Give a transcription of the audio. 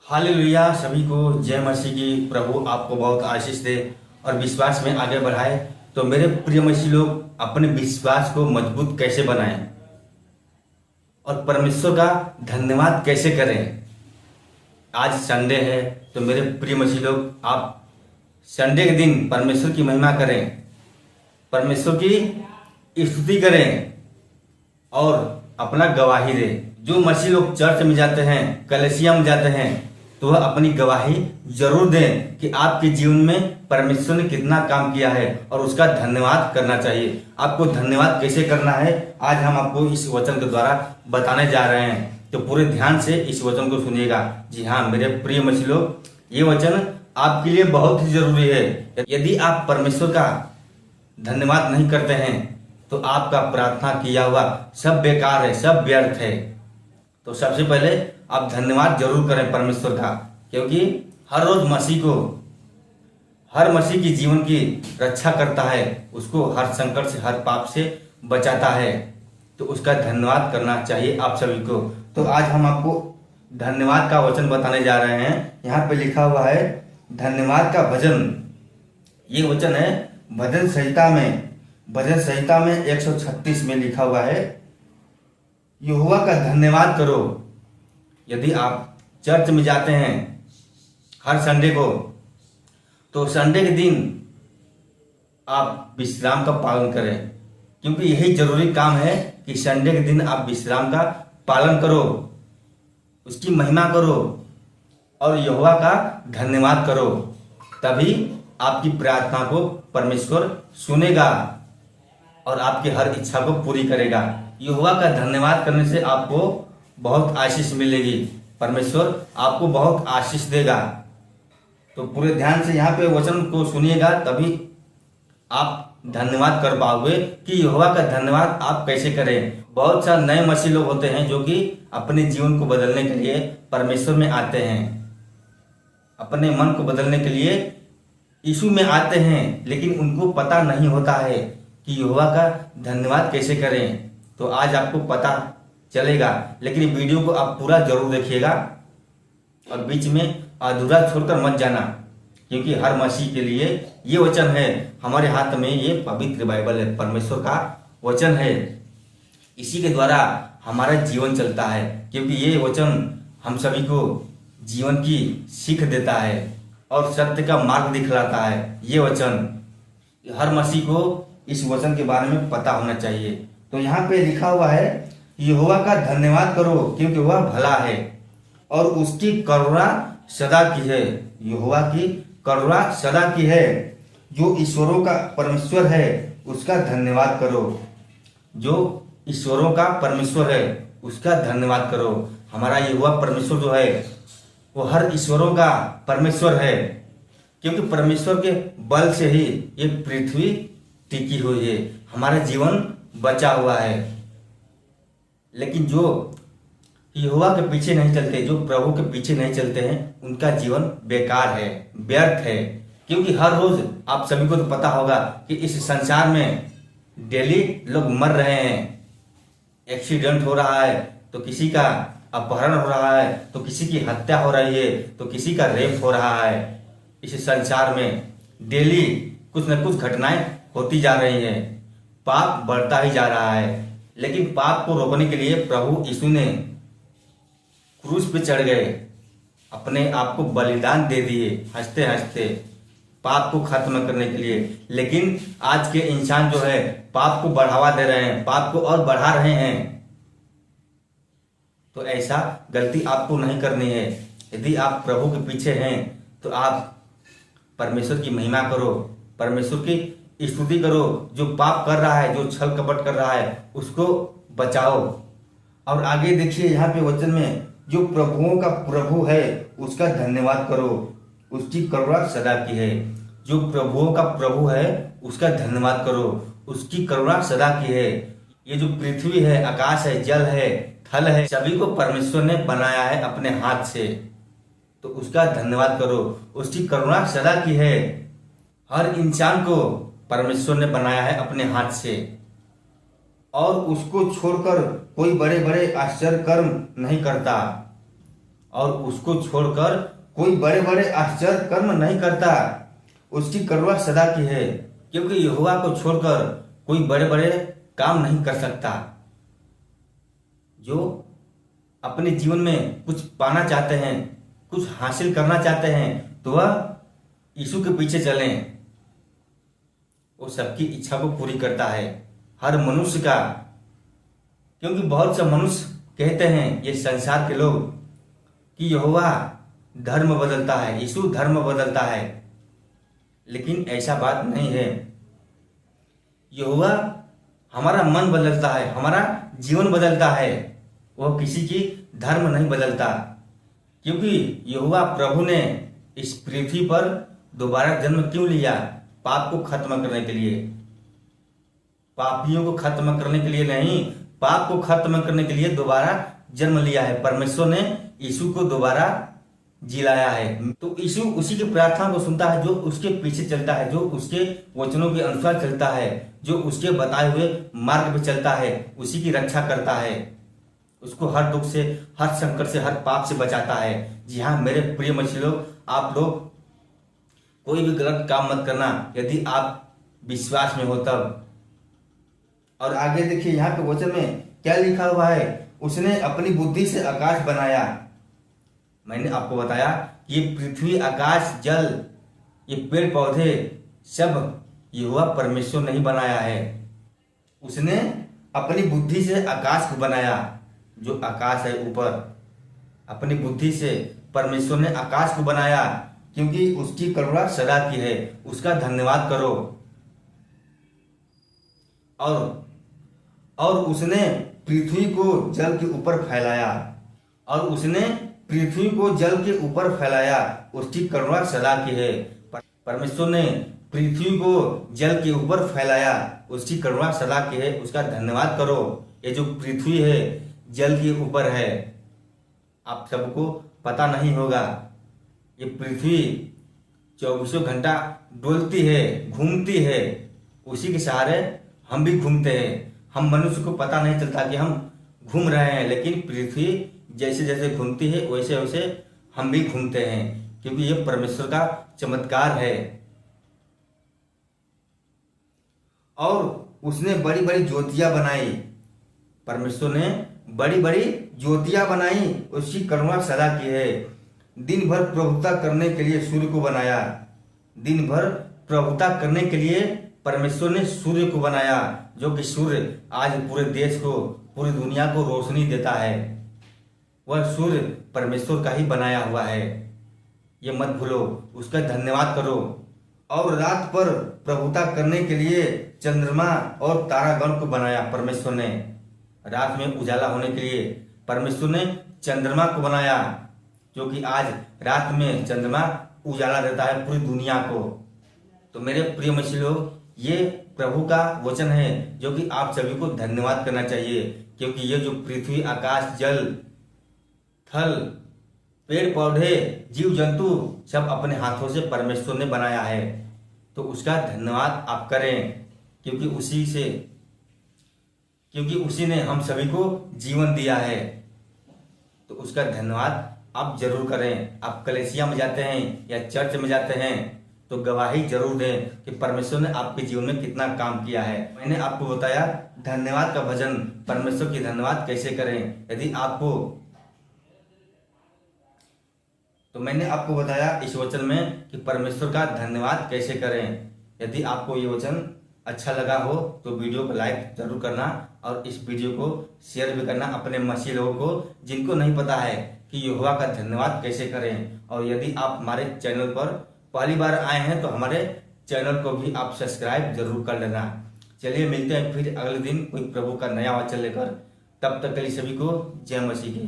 Hallelujah. सभी को जय मसीह की। प्रभु आपको बहुत आशीष दे और विश्वास में आगे बढ़ाए। तो मेरे प्रिय मसीह लोग, अपने विश्वास को मजबूत कैसे बनाएं और परमेश्वर का धन्यवाद कैसे करें। आज संडे है, तो मेरे प्रिय मसीह लोग, आप संडे के दिन परमेश्वर की महिमा करें, परमेश्वर की स्तुति करें और अपना गवाही दें। जो मसीह लोग चर्च में जाते हैं, कलीसिया में जाते हैं, तो वह अपनी गवाही जरूर दें कि आपके जीवन में परमेश्वर ने कितना काम किया है और उसका धन्यवाद करना चाहिए। आपको धन्यवाद कैसे करना है, आज हम आपको इस वचन के द्वारा बताने जा रहे हैं। तो पूरे ध्यान से इस वचन को सुनिएगा। जी हाँ मेरे प्रिय मसीह लोग, ये वचन आपके लिए बहुत ही जरूरी है। यदि आप परमेश्वर का धन्यवाद नहीं करते हैं तो आपका प्रार्थना किया हुआ सब बेकार है, सब व्यर्थ है। तो सबसे पहले आप धन्यवाद जरूर करें परमेश्वर का, क्योंकि हर रोज हर मसीह की जीवन की रक्षा करता है, उसको हर संकट से, हर पाप से बचाता है। तो उसका धन्यवाद करना चाहिए आप सभी को। तो आज हम आपको धन्यवाद का वचन बताने जा रहे हैं। यहाँ पे लिखा हुआ है धन्यवाद का भजन। ये वचन है भजन संहिता में 136 में लिखा हुआ है, यहोवा का धन्यवाद करो। यदि आप चर्च में जाते हैं हर संडे को, तो संडे के दिन आप विश्राम का पालन करें, क्योंकि यही जरूरी काम है कि संडे के दिन आप विश्राम का पालन करो, उसकी महिमा करो और यहोवा का धन्यवाद करो। तभी आपकी प्रार्थना को परमेश्वर सुनेगा और आपकी हर इच्छा को पूरी करेगा। यहोवा का धन्यवाद करने से आपको बहुत आशीष मिलेगी, परमेश्वर आपको बहुत आशीष देगा। तो पूरे ध्यान से यहाँ पे वचन को सुनिएगा, तभी आप धन्यवाद कर पाओगे कि यहोवा का धन्यवाद आप कैसे करें। बहुत सारे नए मसीह लोग होते हैं जो कि अपने जीवन को बदलने के लिए परमेश्वर में आते हैं, अपने मन को बदलने के लिए यीशु में आते हैं, लेकिन उनको पता नहीं होता है कि यहोवा का धन्यवाद कैसे करें। तो आज आपको पता चलेगा, लेकिन वीडियो को आप पूरा जरूर देखिएगा और बीच में अधूरा छोड़कर मत जाना, क्योंकि हर मसीह के लिए ये वचन है। हमारे हाथ में ये पवित्र बाइबल है, परमेश्वर का वचन है, इसी के द्वारा हमारा जीवन चलता है, क्योंकि ये वचन हम सभी को जीवन की सीख देता है और सत्य का मार्ग दिखलाता है। ये वचन हर मसीह को इस वचन के बारे में पता होना चाहिए। तो यहाँ पे लिखा हुआ है यहोवा का धन्यवाद करो, क्योंकि वह भला है और उसकी करुणा सदा की है। यहोवा की करुणा सदा की है। जो ईश्वरों का परमेश्वर है उसका धन्यवाद करो। जो ईश्वरों का परमेश्वर है उसका धन्यवाद करो। हमारा यहोवा परमेश्वर जो है वो हर ईश्वरों का परमेश्वर है, क्योंकि परमेश्वर के बल से ही ये पृथ्वी टिकी हुई है, हमारा जीवन बचा हुआ है। लेकिन जो यहोवा के पीछे नहीं चलते, जो प्रभु के पीछे नहीं चलते हैं, उनका जीवन बेकार है, व्यर्थ है। क्योंकि हर रोज आप सभी को तो पता होगा कि इस संसार में डेली लोग मर रहे हैं, एक्सीडेंट हो रहा है, तो किसी का अपहरण हो रहा है, तो किसी की हत्या हो रही है, तो किसी का रेप हो रहा है। इस संसार में डेली कुछ न कुछ घटनाएं होती जा रही हैं, पाप बढ़ता ही जा रहा है। लेकिन पाप को रोकने के लिए प्रभु यीशु ने क्रूस पे चढ़ गए, अपने आप को बलिदान दे दिए, हंसते हंसते पाप को खत्म करने के लिए। लेकिन आज के इंसान जो है पाप को बढ़ावा दे रहे हैं, पाप को और बढ़ा रहे हैं। तो ऐसा गलती आपको नहीं करनी है। यदि आप प्रभु के पीछे हैं तो आप परमेश्वर की महिमा करो, परमेश्वर की स्तुति करो। जो पाप कर रहा है, जो छल कपट कर रहा है, उसको बचाओ। और आगे देखिए यहाँ पे वचन में, जो प्रभुओं का प्रभु है उसका धन्यवाद करो, उसकी करुणा सदा की है। जो प्रभुओं का प्रभु है उसका धन्यवाद करो, उसकी करुणा सदा की है। ये जो पृथ्वी है, आकाश है, जल है, थल है, सभी को परमेश्वर ने बनाया है अपने हाथ से, तो उसका धन्यवाद करो, उसकी करुणा सदा की है। हर इंसान को परमेश्वर ने बनाया है अपने हाथ से और उसको छोड़कर कोई बड़े बड़े आश्चर्य कर्म नहीं करता। और उसको छोड़कर कोई बड़े बड़े आश्चर्य कर्म नहीं करता, उसकी करुणा सदा की है। क्योंकि यहोवा को छोड़कर कोई बड़े बड़े काम नहीं कर सकता। जो अपने जीवन में कुछ पाना चाहते हैं, कुछ हासिल करना चाहते हैं, तो वह यीशु के पीछे चलें। वो सबकी इच्छा को पूरी करता है, हर मनुष्य का। क्योंकि बहुत से मनुष्य कहते हैं, ये संसार के लोग, कि यहोवा धर्म बदलता है, यीशु धर्म बदलता है। लेकिन ऐसा बात नहीं है। यहोवा हमारा मन बदलता है, हमारा जीवन बदलता है, वह किसी की धर्म नहीं बदलता। क्योंकि यहोवा प्रभु ने इस पृथ्वी पर दोबारा जन्म क्यों लिया? पाप को खत्म करने के लिए, पापियों को खत्म करने के लिए नहीं, पाप को खत्म करने के लिए दोबारा जन्म लिया है। परमेश्वर ने यीशु को दोबारा जिलाया है। तो यीशु उसी की प्रार्थना को सुनता है जो उसके पीछे चलता है, जो उसके वचनों के अनुसार चलता है, जो उसके बताए हुए मार्ग पे चलता है, उसी की रक्षा करता है, उसको हर दुख से, हर संकट से, हर पाप से बचाता है। जी हाँ मेरे प्रिय मसीही लोग, आप लोग कोई भी गलत काम मत करना यदि आप विश्वास में हो तब। और आगे देखिए यहाँ पे वचन में क्या लिखा हुआ है, उसने अपनी बुद्धि से आकाश बनाया। मैंने आपको बताया ये पृथ्वी, आकाश, जल, ये पेड़ पौधे सब यहोवा परमेश्वर नहीं बनाया है। उसने अपनी बुद्धि से आकाश को बनाया, जो आकाश है ऊपर, अपनी बुद्धि से परमेश्वर ने आकाश को बनाया। क्योंकि उसकी करुणा सदा की है, उसका धन्यवाद करो। और उसने पृथ्वी को जल के ऊपर फैलाया, और उसने पृथ्वी को जल के ऊपर फैलाया, उसकी करुणा सदा की है। परमेश्वर ने पृथ्वी को जल के ऊपर फैलाया, उसकी करुणा सदा की है, उसका धन्यवाद करो। ये जो पृथ्वी है जल के ऊपर है, आप सबको पता नहीं होगा, ये पृथ्वी 24 घंटा डोलती है, घूमती है, उसी के सहारे हम भी घूमते हैं। हम मनुष्य को पता नहीं चलता कि हम घूम रहे हैं, लेकिन पृथ्वी जैसे जैसे घूमती है वैसे वैसे हम भी घूमते हैं, क्योंकि ये परमेश्वर का चमत्कार है। और उसने बड़ी बड़ी ज्योतियां बनाई, परमेश्वर ने बड़ी बड़ी ज्योतियां बनाई, उसकी करुणा सदा की है। दिन भर प्रभुता करने के लिए सूर्य को बनाया, दिन भर प्रभुता करने के लिए परमेश्वर ने सूर्य को बनाया, जो कि सूर्य आज पूरे देश को, पूरी दुनिया को रोशनी देता है। वह सूर्य परमेश्वर का ही बनाया हुआ है, ये मत भूलो, उसका धन्यवाद करो। और रात पर प्रभुता करने के लिए चंद्रमा और तारागण को बनाया परमेश्वर ने। रात में उजाला होने के लिए परमेश्वर ने चंद्रमा को बनाया, जो कि आज रात में चंद्रमा उजाला देता है पूरी दुनिया को। तो मेरे प्रिय मसीही लोग, ये प्रभु का वचन है जो कि आप सभी को धन्यवाद करना चाहिए। क्योंकि ये जो पृथ्वी, आकाश, जल, थल, पेड़ पौधे, जीव जंतु सब अपने हाथों से परमेश्वर ने बनाया है, तो उसका धन्यवाद आप करें। क्योंकि उसी ने हम सभी को जीवन दिया है, तो उसका धन्यवाद आप जरूर करें। आप कलीसिया में जाते हैं या चर्च में जाते हैं तो गवाही जरूर दें कि परमेश्वर ने आपके जीवन में कितना काम किया है। मैंने आपको बताया धन्यवाद का भजन, परमेश्वर की धन्यवाद कैसे करें। यदि आपको, तो मैंने आपको बताया इस वचन में कि परमेश्वर का धन्यवाद कैसे करें। यदि आपको ये वचन अच्छा लगा हो तो वीडियो को लाइक जरूर करना, और इस वीडियो को शेयर भी करना अपने मसीही लोगों को, जिनको नहीं पता है कि यहोवा का धन्यवाद कैसे करें। और यदि आप हमारे चैनल पर पहली बार आए हैं तो हमारे चैनल को भी आप सब्सक्राइब जरूर कर लेना। चलिए मिलते हैं फिर अगले दिन कोई प्रभु का नया वचन लेकर। तब तक के लिए सभी को जय मसीह की।